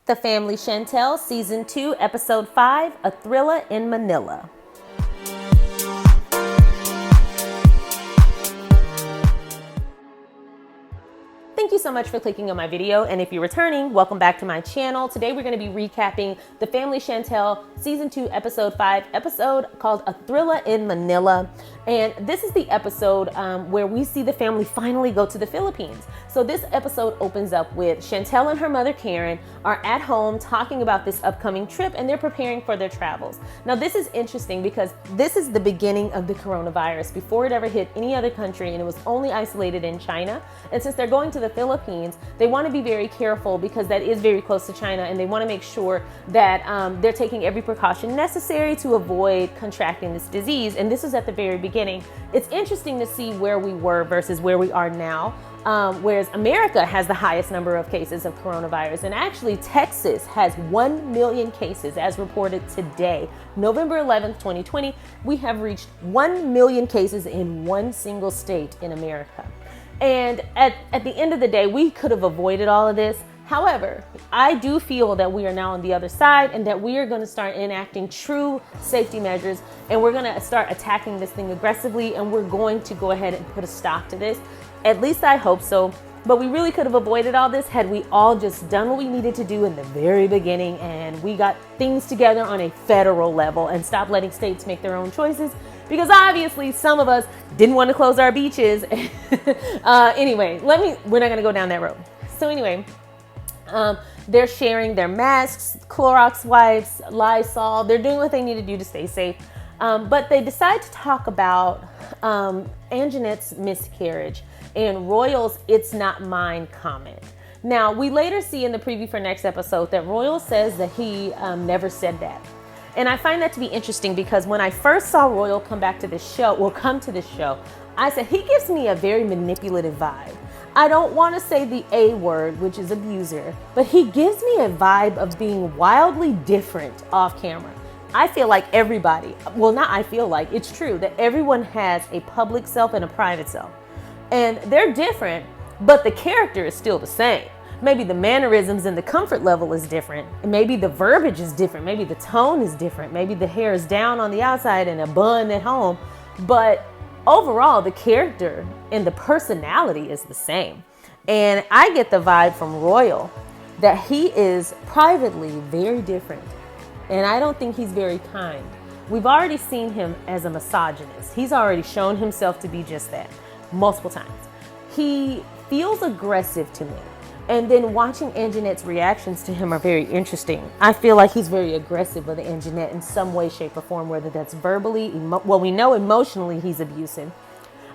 The Family Chantel, Season 2, Episode 5, A Thrilla in Manila. Thank you so much for clicking on my video, and if you're returning, welcome back to my channel. Today we're going to be recapping The Family Chantel Season 2 Episode 5 episode called A Thrilla in Manila. And this is the episode where we see the family finally go to the Philippines. So this episode opens up with Chantel and her mother Karen are at home talking about this upcoming trip, and they're preparing for their travels. Now this is interesting because this is the beginning of the coronavirus before it ever hit any other country, and it was only isolated in China. And since they're going to the Philippines, they want to be very careful because that is very close to China, and they want to make sure that they're taking every precaution necessary to avoid contracting this disease. And this is at the very beginning. It's interesting to see where we were versus where we are now. Whereas America has the highest number of cases of coronavirus, and actually Texas has 1 million cases as reported today, November 11th, 2020. We have reached 1 million cases in one single state in America. And at the end of the day, we could have avoided all of this. However, I do feel that we are now on the other side, and that we are going to start enacting true safety measures, and we're going to start attacking this thing aggressively, and we're going to go ahead and put a stop to this. At least I hope so. But we really could have avoided all this had we all just done what we needed to do in the very beginning, and we got things together on a federal level and stopped letting states make their own choices, because obviously some of us didn't want to close our beaches. Anyway, we're not going to go down that road. So anyway, they're sharing their masks, Clorox wipes, Lysol. They're doing what they need to do to stay safe. But they decide to talk about Anjanette's miscarriage and Royal's "it's not mine" comment. Now, we later see in the preview for next episode that Royal says that he never said that. And I find that to be interesting because when I first saw Royal come to this show, I said, he gives me a very manipulative vibe. I don't want to say the A word, which is abuser, but he gives me a vibe of being wildly different off camera. I feel like everybody, it's true that everyone has a public self and a private self. And they're different, but the character is still the same. Maybe the mannerisms and the comfort level is different. And maybe the verbiage is different. Maybe the tone is different. Maybe the hair is down on the outside and a bun at home. But overall, the character and the personality is the same. And I get the vibe from Royal that he is privately very different. And I don't think he's very kind. We've already seen him as a misogynist. He's already shown himself to be just that multiple times. He feels aggressive to me. And then watching Anjanette's reactions to him are very interesting. I feel like he's very aggressive with Anjanette in some way, shape, or form, whether that's verbally, we know emotionally he's abusive.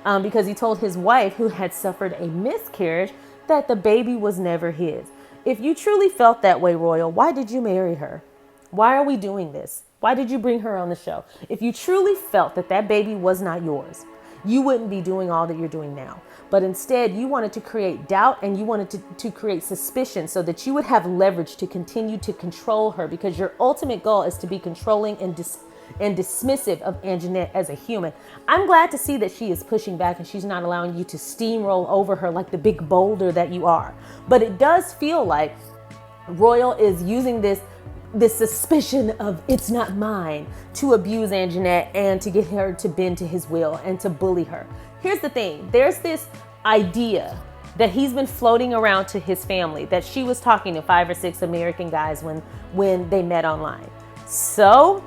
Because he told his wife, who had suffered a miscarriage, that the baby was never his. If you truly felt that way, Royal, why did you marry her? Why are we doing this? Why did you bring her on the show? If you truly felt that that baby was not yours, you wouldn't be doing all that you're doing now. But instead, you wanted to create doubt, and you wanted to create suspicion so that you would have leverage to continue to control her, because your ultimate goal is to be controlling and dismissive of Anjanette as a human. I'm glad to see that she is pushing back and she's not allowing you to steamroll over her like the big boulder that you are. But it does feel like Royal is using this suspicion of "it's not mine" to abuse Anjanette and to get her to bend to his will and to bully her. Here's the thing. There's this idea that he's been floating around to his family that she was talking to 5 or 6 American guys when they met online. So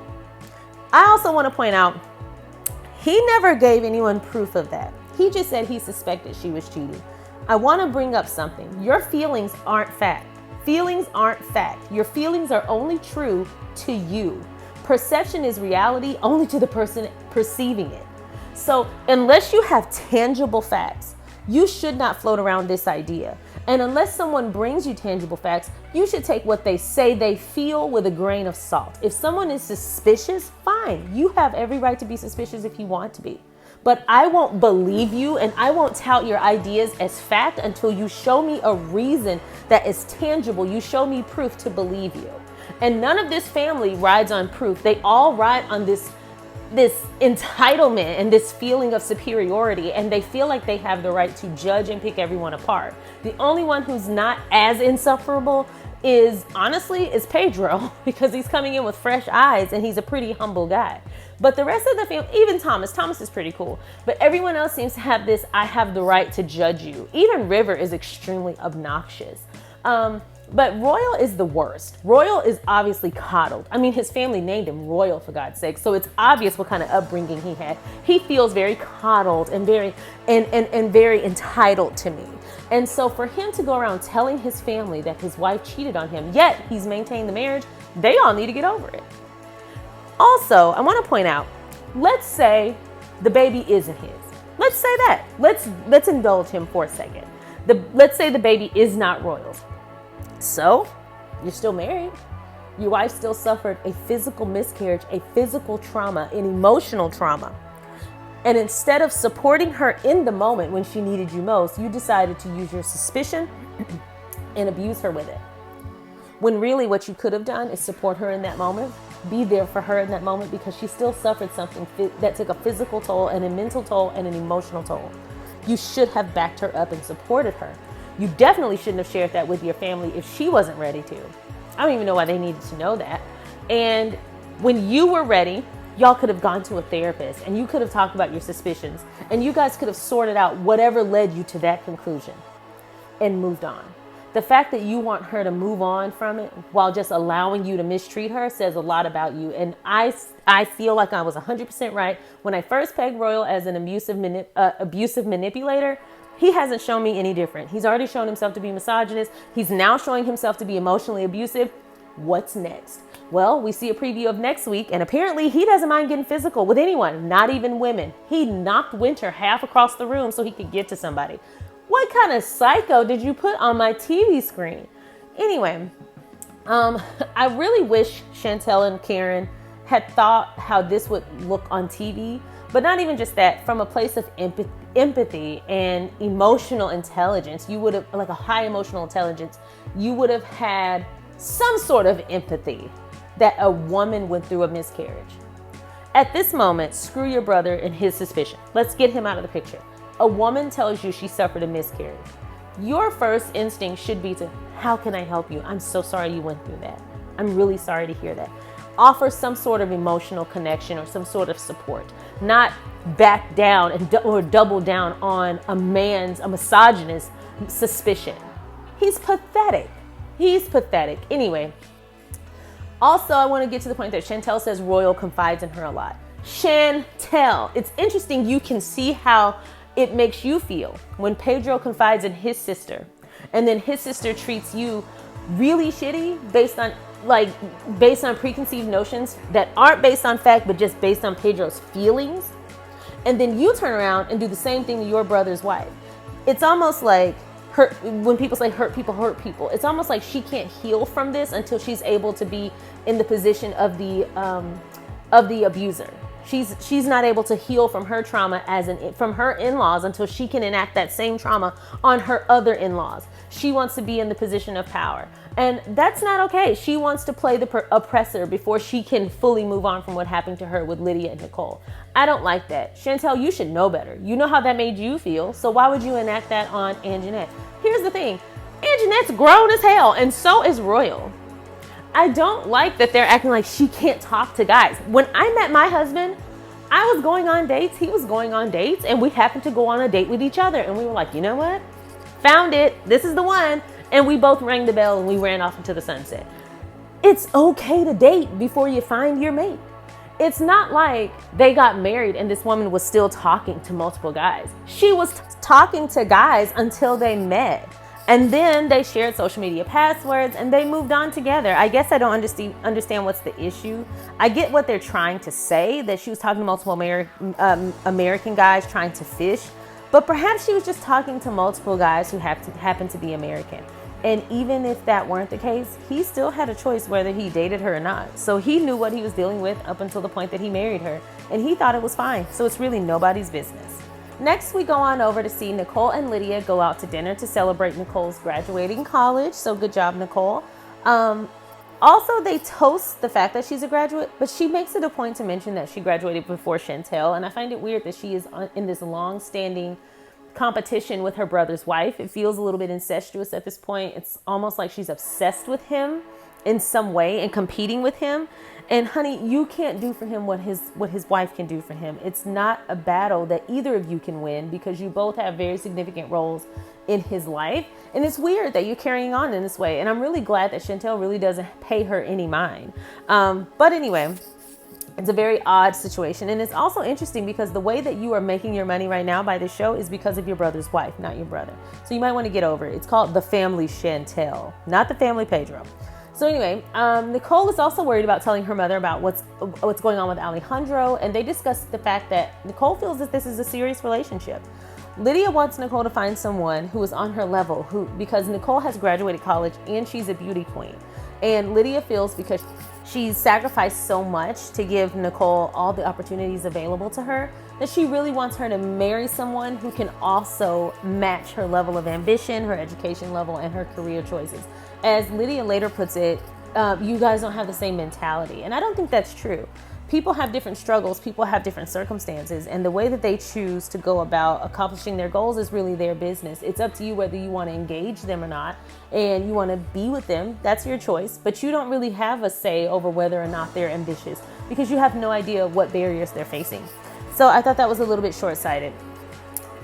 I also want to point out, he never gave anyone proof of that. He just said he suspected she was cheating. I want to bring up something. Your feelings aren't fact. Feelings aren't fact. Your feelings are only true to you. Perception is reality only to the person perceiving it. So unless you have tangible facts, you should not float around this idea. And unless someone brings you tangible facts, you should take what they say they feel with a grain of salt. If someone is suspicious, fine. You have every right to be suspicious if you want to be. But I won't believe you, and I won't tout your ideas as fact until you show me a reason that is tangible. You show me proof to believe you. And none of this family rides on proof. They all ride on this entitlement and this feeling of superiority, and they feel like they have the right to judge and pick everyone apart. The only one who's not as insufferable is Pedro, because he's coming in with fresh eyes and he's a pretty humble guy. But the rest of the family, even Thomas is pretty cool. But everyone else seems to have this, I have the right to judge you. Even River is extremely obnoxious. But Royal is the worst. Royal is obviously coddled. I mean, his family named him Royal, for God's sake. So it's obvious what kind of upbringing he had. He feels very coddled and very entitled to me. And so for him to go around telling his family that his wife cheated on him, yet he's maintained the marriage, they all need to get over it. Also, I want to point out, let's say the baby isn't his. Let's say that. Let's indulge him for a second. Let's say the baby is not Royal's. So, you're still married. Your wife still suffered a physical miscarriage, a physical trauma, an emotional trauma. And instead of supporting her in the moment when she needed you most, you decided to use your suspicion and abuse her with it. When really what you could have done is support her in that moment, be there for her in that moment, because she still suffered something that took a physical toll and a mental toll and an emotional toll. You should have backed her up and supported her. You definitely shouldn't have shared that with your family if she wasn't ready to. I don't even know why they needed to know that. And when you were ready, y'all could have gone to a therapist and you could have talked about your suspicions and you guys could have sorted out whatever led you to that conclusion and moved on. The fact that you want her to move on from it while just allowing you to mistreat her says a lot about you. And I feel like I was 100% right when I first pegged Royal as an abusive manipulator. He hasn't shown me any different. He's already shown himself to be misogynist. He's now showing himself to be emotionally abusive. What's next? Well, we see a preview of next week, and apparently he doesn't mind getting physical with anyone, not even women. He knocked Winter half across the room so he could get to somebody. What kind of psycho did you put on my TV screen? Anyway, I really wish Chantel and Karen had thought how this would look on TV, but not even just that, from a place of empathy and emotional intelligence. You would have, like a high emotional intelligence, you would have had some sort of empathy that a woman went through a miscarriage. At this moment, screw your brother and his suspicion. Let's get him out of the picture. A woman tells you she suffered a miscarriage. Your first instinct should be to, how can I help you? I'm so sorry you went through that. I'm really sorry to hear that. Offer some sort of emotional connection or some sort of support, not back down or double down on a misogynist suspicion. He's pathetic. Anyway, also I want to get to the point that Chantel says Royal confides in her a lot. Chantel, it's interesting. You can see how it makes you feel when Pedro confides in his sister and then his sister treats you really shitty based on preconceived notions that aren't based on fact, but just based on Pedro's feelings. And then you turn around and do the same thing to your brother's wife. It's almost like when people say hurt people, it's almost like she can't heal from this until she's able to be in the position of the abuser. She's not able to heal from her trauma from her in-laws until she can enact that same trauma on her other in-laws. She wants to be in the position of power. And that's not okay. She wants to play the oppressor before she can fully move on from what happened to her with Lydia and Nicole. I don't like that. Chantel, you should know better. You know how that made you feel. So why would you enact that on Anjanette? Here's the thing. Anjanette's grown as hell, and so is Royal. I don't like that they're acting like she can't talk to guys. When I met my husband, I was going on dates, he was going on dates, and we happened to go on a date with each other. And we were like, you know what? Found it. This is the one. And we both rang the bell and we ran off into the sunset. It's okay to date before you find your mate. It's not like they got married and this woman was still talking to multiple guys. She was talking to guys until they met. And then they shared social media passwords and they moved on together. I guess I don't understand what's the issue. I get what they're trying to say, that she was talking to multiple American guys trying to fish. But perhaps she was just talking to multiple guys who happen to be American. And even if that weren't the case, he still had a choice whether he dated her or not. So he knew what he was dealing with up until the point that he married her. And he thought it was fine. So it's really nobody's business. Next, we go on over to see Nicole and Lydia go out to dinner to celebrate Nicole's graduating college. So good job, Nicole. Also, they toast the fact that she's a graduate, but she makes it a point to mention that she graduated before Chantel. And I find it weird that she is in this long-standing competition with her brother's wife. It feels a little bit incestuous at this point. It's almost like she's obsessed with him in some way and competing with him. And honey, you can't do for him what his wife can do for him. It's not a battle that either of you can win, because you both have very significant roles in his life. And it's weird that you're carrying on in this way. And I'm really glad that Chantel really doesn't pay her any mind. But anyway, it's a very odd situation. And it's also interesting because the way that you are making your money right now by this show is because of your brother's wife, not your brother. So you might want to get over it. It's called The Family Chantel, not The Family Pedro. So anyway, Nicole is also worried about telling her mother about what's going on with Alejandro. And they discuss the fact that Nicole feels that this is a serious relationship. Lydia wants Nicole to find someone who is on her level, because Nicole has graduated college and she's a beauty queen. And Lydia feels because she's sacrificed so much to give Nicole all the opportunities available to her, that she really wants her to marry someone who can also match her level of ambition, her education level, and her career choices. As Lydia later puts it, you guys don't have the same mentality. And I don't think that's true. People have different struggles, people have different circumstances, and the way that they choose to go about accomplishing their goals is really their business. It's up to you whether you want to engage them or not, and you want to be with them. That's your choice, but you don't really have a say over whether or not they're ambitious, because you have no idea what barriers they're facing. So I thought that was a little bit short-sighted.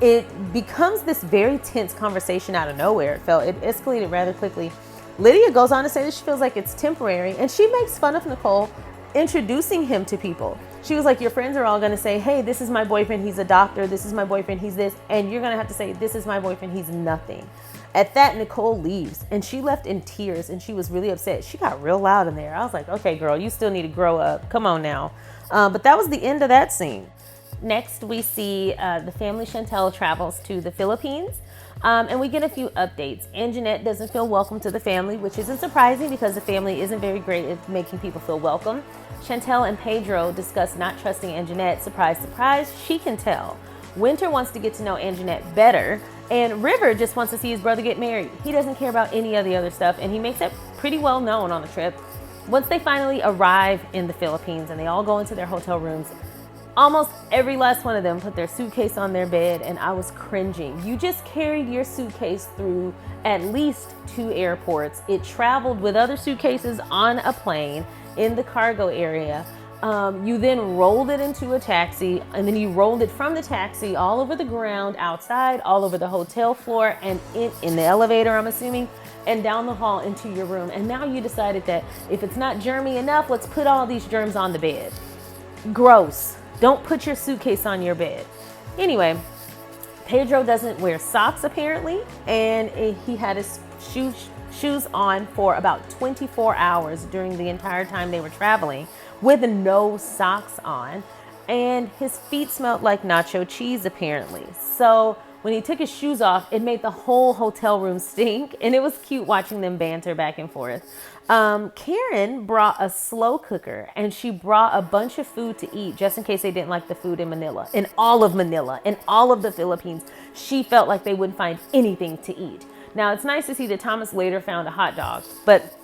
It becomes this very tense conversation out of nowhere. It escalated rather quickly. Lydia goes on to say that she feels like it's temporary, and she makes fun of Nicole introducing him to people. She was like, your friends are all going to say, hey, this is my boyfriend, he's a doctor, this is my boyfriend, he's this, and you're going to have to say, this is my boyfriend, he's nothing. At that, Nicole leaves, and she left in tears, and she was really upset. She got real loud in there. I was like, okay, girl, you still need to grow up. Come on now. But that was the end of that scene. Next, we see the family Chantel travels to the Philippines. And we get a few updates. Anjanette doesn't feel welcome to the family, which isn't surprising because the family isn't very great at making people feel welcome. Chantel and Pedro discuss not trusting Anjanette. Surprise, surprise, she can tell. Winter wants to get to know Anjanette better, and River just wants to see his brother get married. He doesn't care about any of the other stuff, and he makes it pretty well known on the trip. Once they finally arrive in the Philippines and they all go into their hotel rooms, almost every last one of them put their suitcase on their bed, and I was cringing. You just carried your suitcase through at least 2 airports. It traveled with other suitcases on a plane in the cargo area. You then rolled it into a taxi, and then you rolled it from the taxi all over the ground, outside, all over the hotel floor, and in the elevator, I'm assuming, and down the hall into your room. And now you decided that if it's not germy enough, let's put all these germs on the bed. Gross. Don't put your suitcase on your bed. Anyway, Pedro doesn't wear socks apparently, and he had his shoes on for about 24 hours during the entire time they were traveling with no socks on, and his feet smelled like nacho cheese apparently. So when he took his shoes off, it made the whole hotel room stink, and it was cute watching them banter back and forth. Karen brought a slow cooker, and she brought a bunch of food to eat just in case they didn't like the food in Manila. In all of Manila, in all of the Philippines, she felt like they wouldn't find anything to eat. Now, it's nice to see that Thomas later found a hot dog, but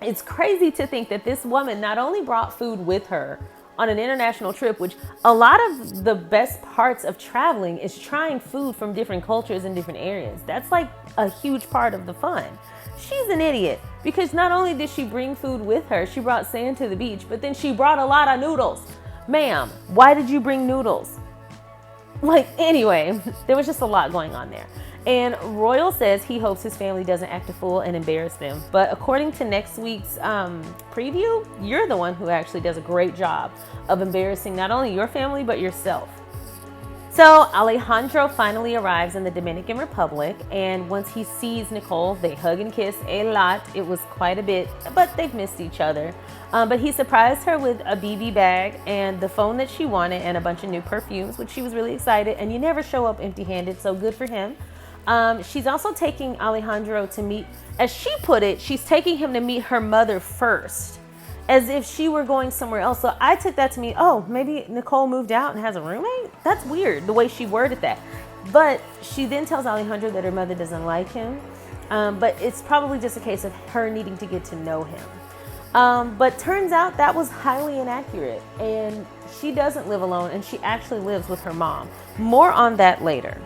it's crazy to think that this woman not only brought food with her on an international trip, which a lot of the best parts of traveling is trying food from different cultures and different areas. That's like a huge part of the fun. She's an idiot because not only did she bring food with her, she brought sand to the beach, but then she brought a lot of noodles. Ma'am, why did you bring noodles? Like, anyway, there was just a lot going on there. And Royal says he hopes his family doesn't act a fool and embarrass them. But according to next week's preview, you're the one who actually does a great job of embarrassing not only your family, but yourself. So Alejandro finally arrives in the Dominican Republic, and once he sees Nicole, they hug and kiss a lot. It was quite a bit, but they've missed each other. But he surprised her with a BB bag and the phone that she wanted and a bunch of new perfumes, which she was really excited. And you never show up empty-handed, so good for him. She's also taking Alejandro to meet, as she put it, she's taking him to meet her mother first, as if she were going somewhere else. So I took that to mean, oh, maybe Nicole moved out and has a roommate? That's weird, the way she worded that. But she then tells Alejandro that her mother doesn't like him. But it's probably just a case of her needing to get to know him. But turns out that was highly inaccurate. And she doesn't live alone, and she actually lives with her mom. More on that later.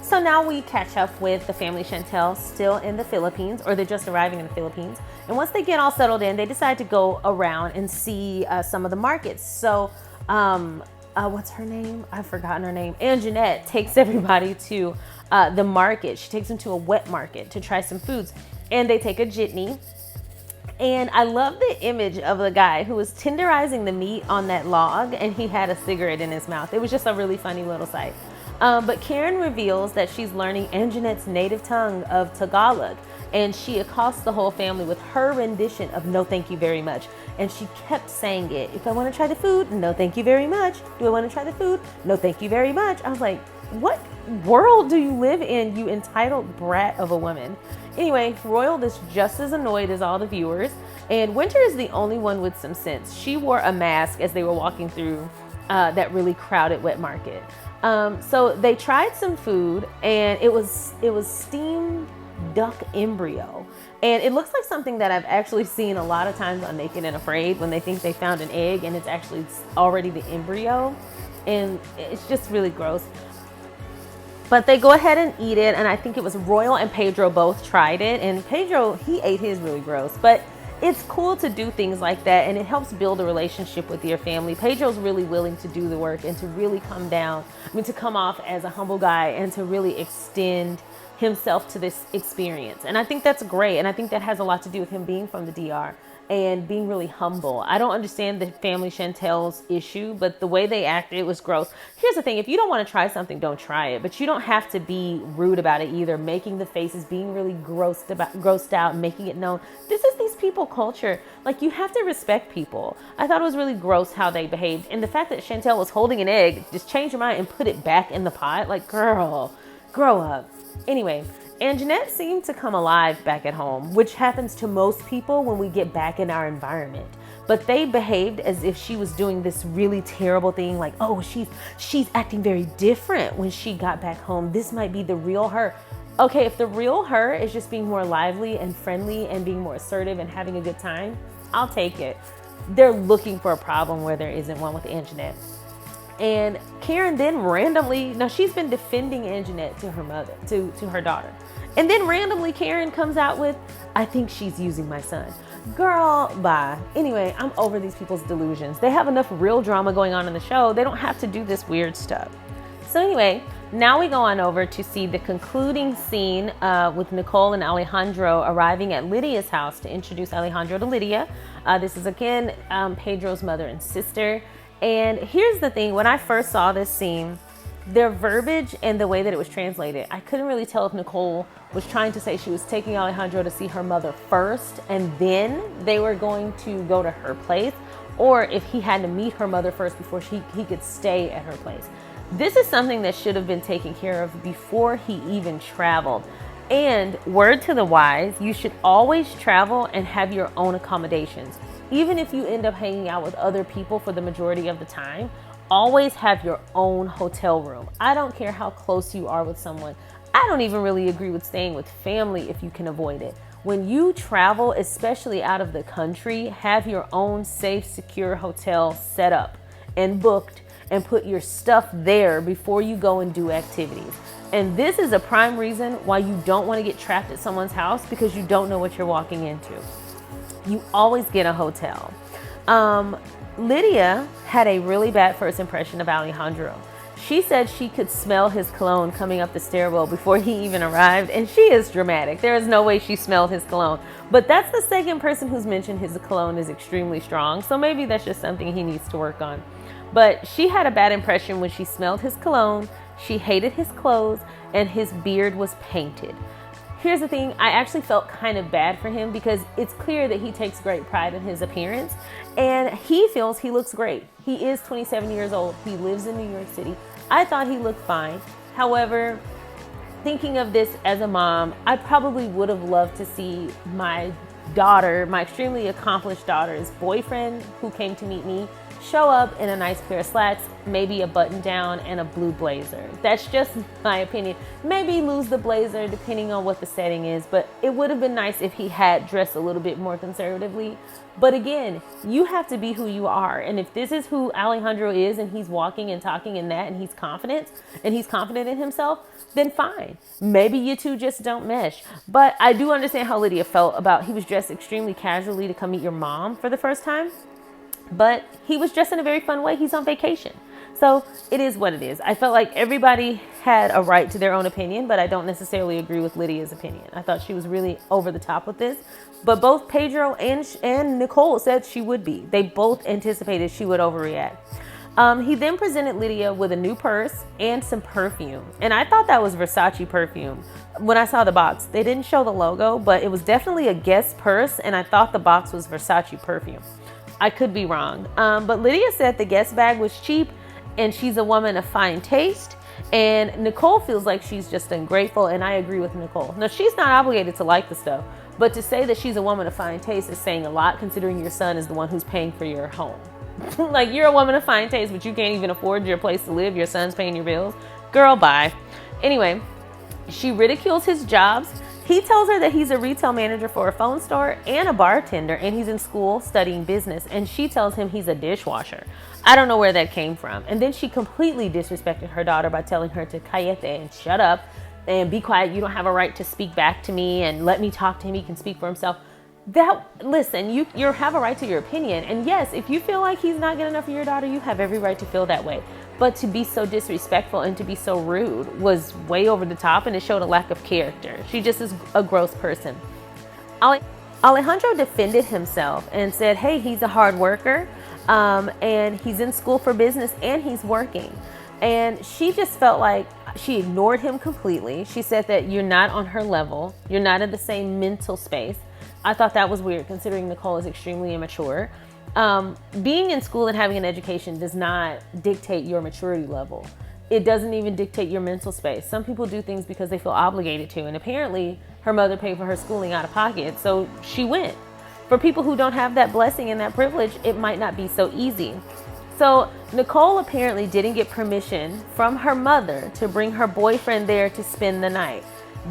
So now we catch up with the family Chantel still in the Philippines, or they're just arriving in the Philippines. And once they get all settled in, they decide to go around and see some of the markets. So what's her name? I've forgotten her name. Anjanette takes everybody to the market. She takes them to a wet market to try some foods. And they take a jitney. And I love the image of the guy who was tenderizing the meat on that log and he had a cigarette in his mouth. It was just a really funny little sight. But Karen reveals that she's learning Anjanette's native tongue of Tagalog, and she accosts the whole family with her rendition of "No thank you very much." And she kept saying it. If I want to try the food, no thank you very much. Do I want to try the food? No thank you very much. I was like, what world do you live in, you entitled brat of a woman? Anyway, Royal is just as annoyed as all the viewers, and Winter is the only one with some sense. She wore a mask as they were walking through that really crowded wet market. So they tried some food, and it was steamed duck embryo, and it looks like something that I've actually seen a lot of times on Naked and Afraid when they think they found an egg and it's actually already the embryo, and it's just really gross. But they go ahead and eat it, and I think it was Royal and Pedro both tried it, and Pedro, he ate his really gross, but it's cool to do things like that, and it helps build a relationship with your family. Pedro's really willing to do the work and to really to come off as a humble guy and to really extend himself to this experience. And I think that's great, and I think that has a lot to do with him being from the DR and being really humble. I don't understand the family Chantel's issue, but the way they acted, it was gross. Here's the thing, if you don't want to try something, don't try it, but you don't have to be rude about it either, making the faces, being really grossed out, making it known. This is these people culture. Like, you have to respect people. I thought it was really gross how they behaved, and the fact that Chantel was holding an egg, just change your mind and put it back in the pot. Like, girl, grow up. Anyway, Anjanette seemed to come alive back at home, which happens to most people when we get back in our environment. But they behaved as if she was doing this really terrible thing, like, oh, she's acting very different when she got back home. This might be the real her. Okay, if the real her is just being more lively and friendly and being more assertive and having a good time, I'll take it. They're looking for a problem where there isn't one with Anjanette. And Karen then randomly, now she's been defending Anjanette to her mother, to her daughter. And then randomly Karen comes out with, I think she's using my son. Girl, bye. Anyway, I'm over these people's delusions. They have enough real drama going on in the show. They don't have to do this weird stuff. So anyway, now we go on over to see the concluding scene with Nicole and Alejandro arriving at Lydia's house to introduce Alejandro to Lydia. This is again Pedro's mother and sister. And here's the thing, when I first saw this scene, their verbiage and the way that it was translated, I couldn't really tell if Nicole was trying to say she was taking Alejandro to see her mother first and then they were going to go to her place, or if he had to meet her mother first before he could stay at her place. This is something that should have been taken care of before he even traveled. And word to the wise, you should always travel and have your own accommodations. Even if you end up hanging out with other people for the majority of the time, always have your own hotel room. I don't care how close you are with someone. I don't even really agree with staying with family if you can avoid it. When you travel, especially out of the country, have your own safe, secure hotel set up and booked and put your stuff there before you go and do activities. And this is a prime reason why you don't want to get trapped at someone's house, because you don't know what you're walking into. You always get a hotel. Lydia had a really bad first impression of Alejandro. She said she could smell his cologne coming up the stairwell before he even arrived, and she is dramatic. There is no way she smelled his cologne. But that's the second person who's mentioned his cologne is extremely strong, so maybe that's just something he needs to work on. But she had a bad impression when she smelled his cologne, she hated his clothes, and his beard was painted. Here's the thing, I actually felt kind of bad for him because it's clear that he takes great pride in his appearance and he feels he looks great. He is 27 years old. He lives in New York City. I thought he looked fine. However, thinking of this as a mom, I probably would have loved to see my daughter, my extremely accomplished daughter's boyfriend who came to meet me, show up in a nice pair of slacks, maybe a button down and a blue blazer. That's just my opinion. Maybe lose the blazer depending on what the setting is, but it would have been nice if he had dressed a little bit more conservatively. But again, you have to be who you are. And if this is who Alejandro is and he's walking and talking in that and he's confident in himself, then fine. Maybe you two just don't mesh. But I do understand how Lydia felt about he was dressed extremely casually to come meet your mom for the first time. But he was dressed in a very fun way. He's on vacation. So it is what it is. I felt like everybody had a right to their own opinion, but I don't necessarily agree with Lydia's opinion. I thought she was really over the top with this. But both Pedro and Nicole said she would be. They both anticipated she would overreact. He then presented Lydia with a new purse and some perfume. And I thought that was Versace perfume. When I saw the box, they didn't show the logo, but it was definitely a Guess purse. And I thought the box was Versace perfume. I could be wrong. But Lydia said the Guess bag was cheap and she's a woman of fine taste. And Nicole feels like she's just ungrateful. And I agree with Nicole. Now, she's not obligated to like the stuff. But to say that she's a woman of fine taste is saying a lot, considering your son is the one who's paying for your home. Like, you're a woman of fine taste, but you can't even afford your place to live. Your son's paying your bills. Girl, bye. Anyway, she ridicules his jobs. He tells her that he's a retail manager for a phone store and a bartender, and he's in school studying business. And she tells him he's a dishwasher. I don't know where that came from. And then she completely disrespected her daughter by telling her to cállate and shut up and be quiet. You don't have a right to speak back to me, and let me talk to him. He can speak for himself. Listen, you have a right to your opinion. And yes, if you feel like he's not good enough for your daughter, you have every right to feel that way. But to be so disrespectful and to be so rude was way over the top, and it showed a lack of character. She just is a gross person. Alejandro defended himself and said, hey, he's a hard worker, and he's in school for business and he's working. And she just felt like she ignored him completely. She said that you're not on her level. You're not in the same mental space. I thought that was weird, considering Nicole is extremely immature. Being in school and having an education does not dictate your maturity level. It doesn't even dictate your mental space. Some people do things because they feel obligated to. And apparently her mother paid for her schooling out of pocket, so she went. For people who don't have that blessing and that privilege, it might not be so easy. So Nicole apparently didn't get permission from her mother to bring her boyfriend there to spend the night.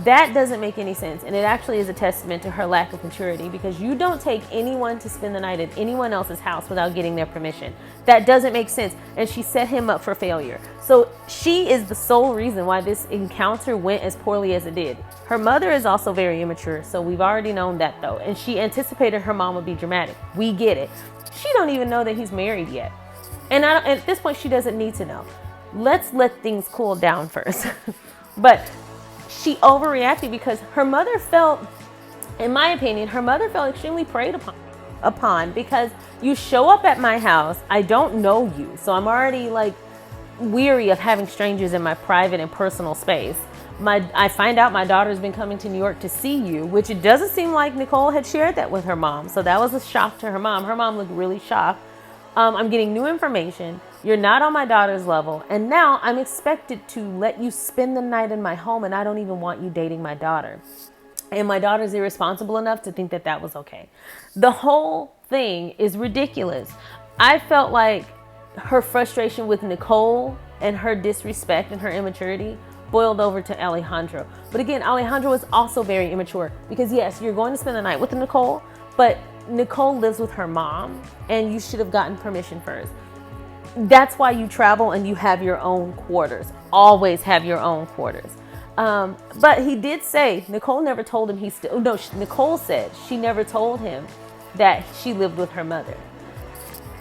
That doesn't make any sense. And it actually is a testament to her lack of maturity, because you don't take anyone to spend the night at anyone else's house without getting their permission. That doesn't make sense. And she set him up for failure. So she is the sole reason why this encounter went as poorly as it did. Her mother is also very immature. So we've already known that, though. And she anticipated her mom would be dramatic. We get it. She don't even know that he's married yet. And at this point, she doesn't need to know. Let's let things cool down first. But she overreacted because her mother felt, in my opinion, her mother felt extremely preyed upon because you show up at my house. I don't know you. So I'm already like weary of having strangers in my private and personal space. I find out my daughter's been coming to New York to see you, which it doesn't seem like Nicole had shared that with her mom. So that was a shock to her mom. Her mom looked really shocked. I'm getting new information. You're not on my daughter's level. And now I'm expected to let you spend the night in my home, and I don't even want you dating my daughter. And my daughter's irresponsible enough to think that that was okay. The whole thing is ridiculous. I felt like her frustration with Nicole and her disrespect and her immaturity boiled over to Alejandro. But again, Alejandro is also very immature, because yes, you're going to spend the night with Nicole, but Nicole lives with her mom, and you should have gotten permission first. That's why you travel and you have your own quarters. Always have your own quarters. But he did say, Nicole never told him Nicole said she never told him that she lived with her mother.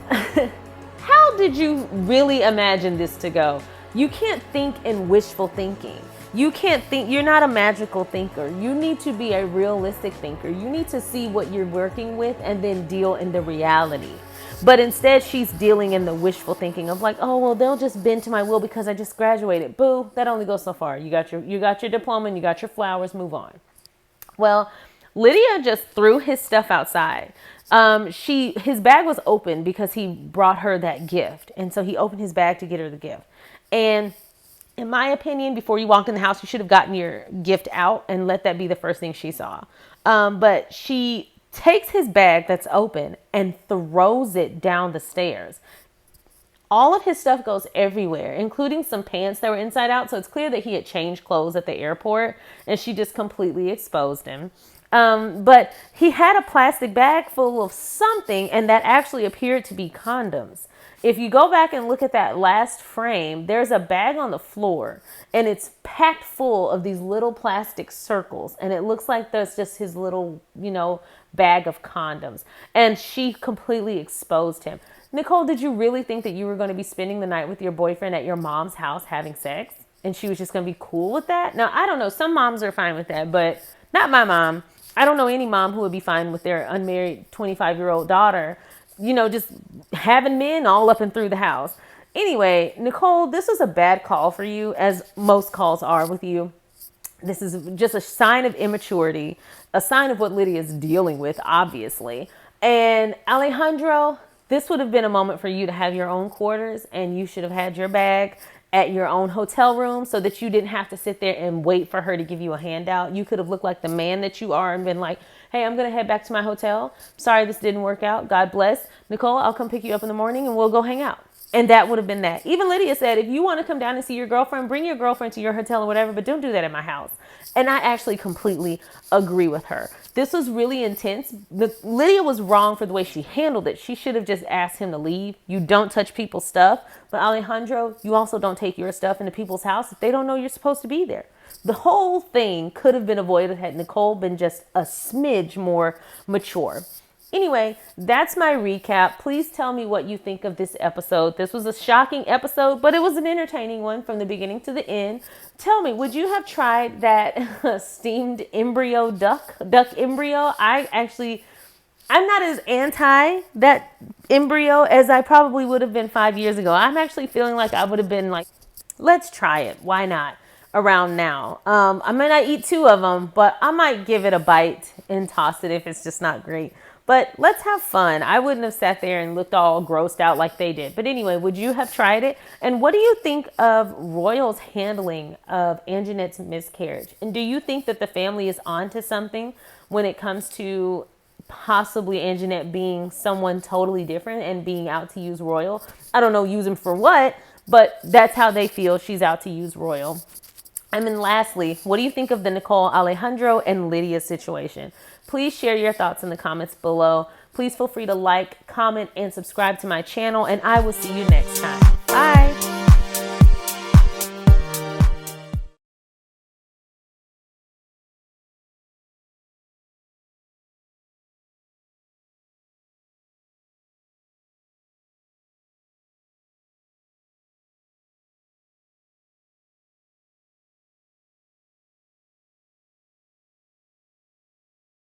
How did you really imagine this to go? You can't think in wishful thinking. You can't think, you're not a magical thinker. You need to be a realistic thinker. You need to see what you're working with and then deal in the reality. But instead, she's dealing in the wishful thinking of like, oh, well, they'll just bend to my will because I just graduated. Boo, that only goes so far. You got your diploma and you got your flowers, move on. Well, Lydia just threw his stuff outside. His bag was open because he brought her that gift. And so he opened his bag to get her the gift. And in my opinion, before you walked in the house, you should have gotten your gift out and let that be the first thing she saw. But she takes his bag that's open and throws it down the stairs. All of his stuff goes everywhere, including some pants that were inside out. So it's clear that he had changed clothes at the airport, and she just completely exposed him. But he had a plastic bag full of something, and that actually appeared to be condoms. If you go back and look at that last frame, there's a bag on the floor, and it's packed full of these little plastic circles, and it looks like there's just his little, bag of condoms. And she completely exposed him. Nicole, did you really think that you were going to be spending the night with your boyfriend at your mom's house having sex, and she was just going to be cool with that? Now, I don't know. Some moms are fine with that, but not my mom. I don't know any mom who would be fine with their unmarried 25-year-old daughter, just having men all up and through the house. Anyway, Nicole, this was a bad call for you, as most calls are with you. This is just a sign of immaturity, a sign of what Lydia is dealing with, obviously. And Alejandro, this would have been a moment for you to have your own quarters, and you should have had your bag at your own hotel room so that you didn't have to sit there and wait for her to give you a handout. You could have looked like the man that you are and been like, hey, I'm going to head back to my hotel. Sorry, this didn't work out. God bless. Nicole, I'll come pick you up in the morning and we'll go hang out. And that would have been that. Even Lydia said, if you want to come down and see your girlfriend, bring your girlfriend to your hotel or whatever, but don't do that at my house. And I actually completely agree with her. This was really intense. Lydia was wrong for the way she handled it. She should have just asked him to leave. You don't touch people's stuff. But Alejandro, you also don't take your stuff into people's house if they don't know you're supposed to be there. The whole thing could have been avoided had Nicole been just a smidge more mature. Anyway, that's my recap. Please tell me what you think of this episode. This was a shocking episode, but it was an entertaining one from the beginning to the end. Tell me, would you have tried that steamed embryo duck embryo? I'm not as anti that embryo as I probably would have been 5 years ago. I'm actually feeling like I would have been like, let's try it. Why not? Around now. I might not eat 2 of them, but I might give it a bite and toss it if it's just not great. But let's have fun. I wouldn't have sat there and looked all grossed out like they did. But anyway, would you have tried it? And what do you think of Royal's handling of Anjanette's miscarriage? And do you think that the family is onto something when it comes to possibly Anjanette being someone totally different and being out to use Royal? I don't know, use him for what, but that's how they feel. She's out to use Royal. And then lastly, what do you think of the Nicole, Alejandro, and Lydia situation? Please share your thoughts in the comments below. Please feel free to like, comment, and subscribe to my channel, and I will see you next time.